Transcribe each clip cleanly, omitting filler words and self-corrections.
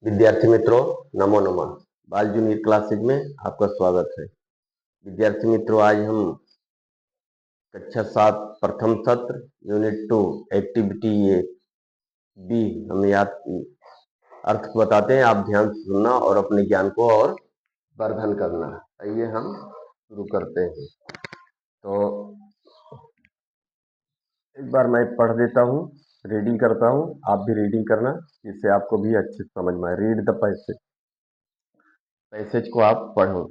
विद्यार्थी मित्रों, नमो नमः। बाल जूनियर क्लासेज में आपका स्वागत है। विद्यार्थी मित्रों, आज हम कक्षा 7 प्रथम सत्र यूनिट 2 एक्टिविटी ए बी हम याद अर्थ बताते हैं। आप ध्यान से सुनना और अपने ज्ञान को और वर्धन करना। आइए हम शुरू करते हैं। तो एक बार मैं पढ़ देता हूँ, रीडिंग करता हूँ, आप भी रीडिंग करना जिससे आपको भी अच्छे समझ में आए। रीड द पैसेज को आप पढ़ो।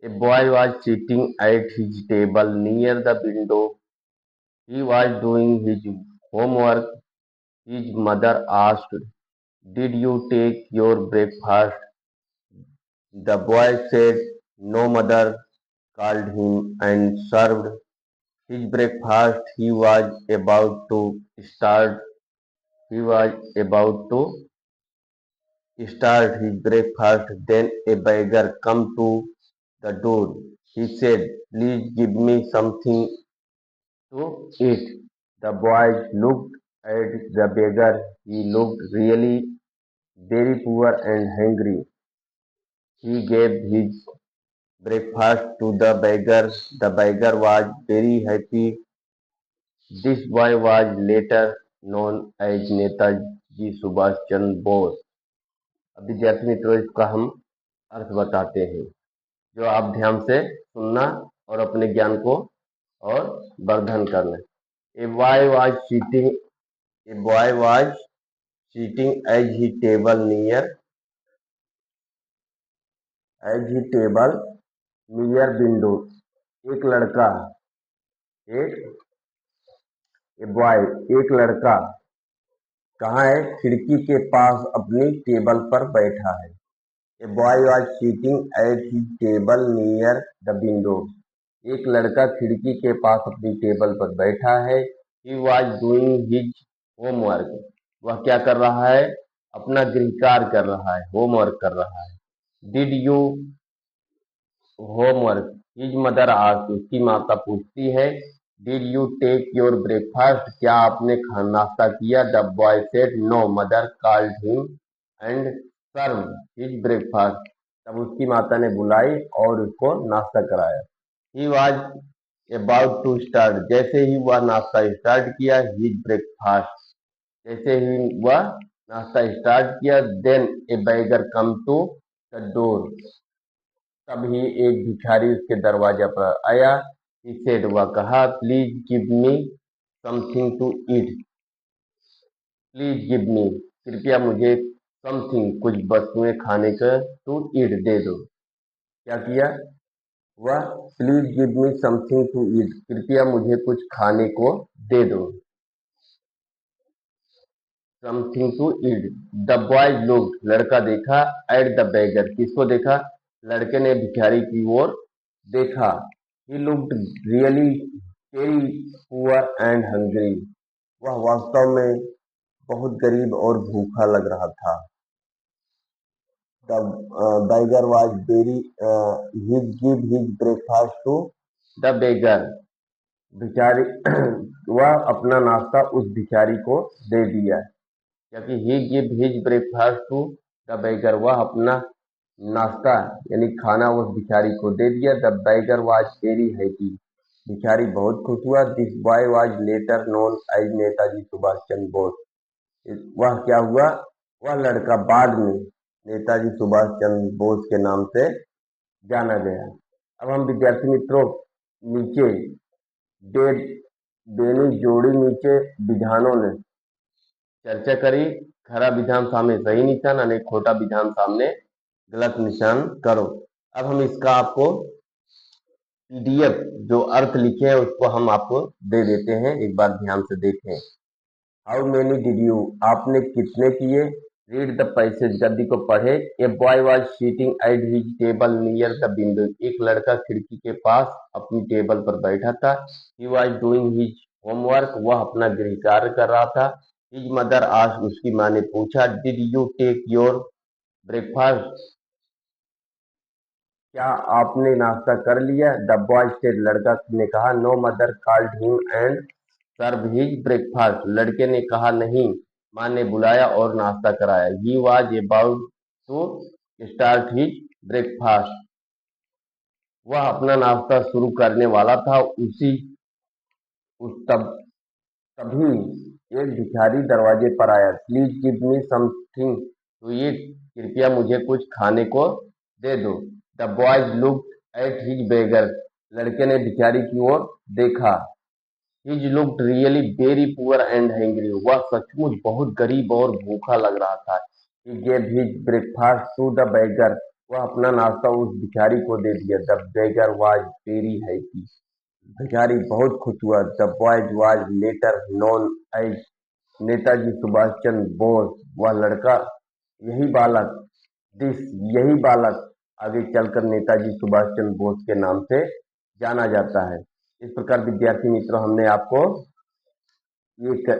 A boy was sitting at his table near the window. He was doing his homework. His mother asked, "Did you take your breakfast?" The boy said, "No, mother," called him and served his breakfast. He was about to start his breakfast. Then a beggar come to the door. He said, "Please give me something to eat." The boy looked at the beggar. He looked really very poor and hungry. He gave his breakfast to the beggar. The beggar was very happy. This boy was later known as Netaji Subhash Chandra Bose. अब विद्यार्थी मित्रों, इसका हम अर्थ बताते हैं, जो आप ध्यान से सुनना और अपने ज्ञान को और वर्धन करना। A boy was sitting at his table near window. एक लड़का कहाँ है? खिड़की के पास अपनी टेबल पर बैठा है। A boy was sitting at his table near the window. एक लड़का खिड़की के पास अपनी टेबल पर बैठा है। He was doing his homework. वह क्या कर रहा है? अपना गृह कार्य कर रहा है, होमवर्क कर रहा है। Did you homework? His mother asked. उसकी माता पूछती है, Did you take your breakfast? क्या आपने नाश्ता किया? The boy said, No, mother called him and served his breakfast. तब उसकी माता ने बुलाई और उसको नाश्ता कराया। He was about to start. जैसे ही वह नाश्ता स्टार्ट किया, his breakfast. जैसे ही वह नाश्ता स्टार्ट किया, then a beggar come to the door. तभी एक भिखारी उसके दरवाजा पर आया। He said, वह कहा, Please give me something to eat. Please give me, कृपया मुझे something, कुछ वस्तुएं खाने का to eat दे दो। क्या किया? वह Please give me something to eat, कृपया मुझे कुछ खाने को दे दो। Something to eat. The boy looked, लड़का देखा, at the beggar, किसको देखा? लड़के ने भिखारी की ओर देखा। He looked really very poor and hungry. वह वास्तव में बहुत गरीब और भूखा लग रहा था। The beggar was very he give his breakfast to the beggar. भिखारी वह अपना नाश्ता उस भिखारी को दे दिया, क्योंकि he give his breakfast to the beggar, वह अपना नाश्ता यानी खाना उस भिखारी को दे दिया। The beggar was very happy. भिखारी बहुत खुश हुआ। This boy was later known as Netaji Subhash Chandra Bose. वह क्या हुआ? वह लड़का बाद में नेताजी सुभाष चंद्र बोस के नाम से जाना गया। अब हम विद्यार्थी मित्रों नीचे बेनी जोड़ी नीचे विधानों ने चर्चा करी। खरा विधान सामने सही निशान, अनेक खोटा विधान सामने गलत निशान करो। अब हम इसका आपको पीडीएफ जो अर्थ लिखे हैं उसको हम आपको दे देते हैं, एक बार ध्यान से देखें। How many did you? आपने कितने किए? रीड द पैसेज, गद्दी को पढ़े। A boy was sitting at his table near the window. एक लड़का खिड़की के पास अपनी टेबल पर बैठा था। He was doing his homework, वह अपना गृह कार्य कर रहा था। हिज मदर आस्क्ड, उसकी माँ ने पूछा, did you take your breakfast? क्या आपने नाश्ता कर लिया? द बॉय सेड, लड़का ने कहा। No, mother called him and serve his breakfast, लड़के ने कहा नहीं, माँ ने बुलाया और नाश्ता कराया। He was about to start his breakfast. वह अपना नाश्ता शुरू करने वाला था, तभी एक भिखारी दरवाजे पर आया। Please give me something to eat, कृपया मुझे कुछ खाने को दे दो। The boys looked at his beggar, लड़के ने भिखारी की ओर देखा। His looked really very poor and hungry, वह सचमुच बहुत गरीब और भूखा लग रहा था। He gave his breakfast to the beggar, वह अपना नाश्ता उस भिखारी को दे दिया। The beggar was very happy, भिखारी बहुत खुश हुआ। The boys was later known as Netaji Subhash Chandra Bose, वह लड़का यही बालक दिस यही बालक आगे चलकर नेताजी सुभाष चंद्र बोस के नाम से जाना जाता है। इस प्रकार विद्यार्थी मित्रों हमने आपको ये क,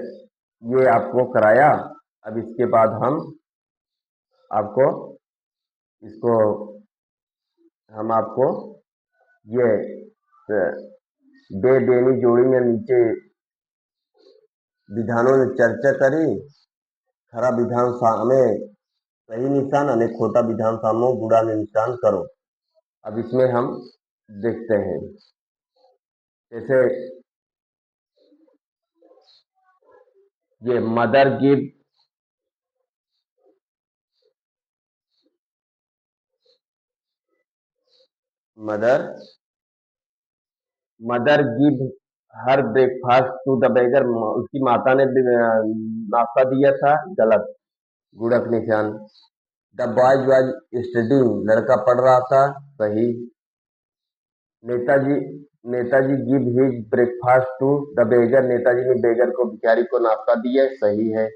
ये आपको कराया। अब इसके बाद हम आपको इसको हम आपको ये दे देनी जोड़ी में नीचे विधानों ने चर्चा करी। खरा विधान सामने सही निशान અને खोटा विधान सामने बुरा निशान करो। अब इसमें हम देखते हैं, जैसे ये mother give mother mother give her breakfast to the beggar, उसकी माता ने नाश्ता दिया था, गलत, गुड़क निशान। द बॉयज वाज स्टडीइंग, लड़का पढ़ रहा था, सही। Netaji Netaji give his breakfast to the beggar, Netaji ने बेगर को भिखारी को नाश्ता दिया, सही है।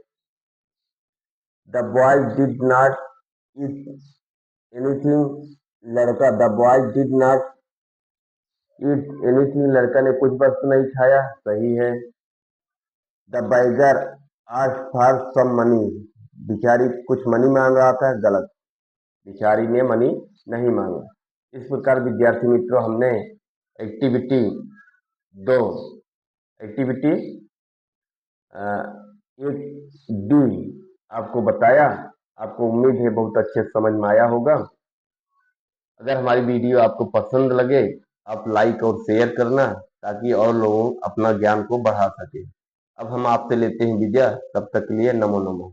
The boy did not eat anything, लड़का the boy did not eat anything, लड़का ने कुछ वस्तु नहीं खाया, सही है। The beggar asked for some money, भिखारी कुछ मनी मांग रहा था, गलत, भिखारी ने मनी नहीं मांगा। इस प्रकार विद्यार्थी मित्रों हमने एक्टिविटी 2 एक्टिविटी 1D आपको बताया। आपको उम्मीद है बहुत अच्छे समझ में आया होगा। अगर हमारी वीडियो आपको पसंद लगे, आप लाइक और शेयर करना, ताकि और लोग अपना ज्ञान को बढ़ा सके। अब हम आपसे लेते हैं विदा, तब तक के लिए नमो नमो।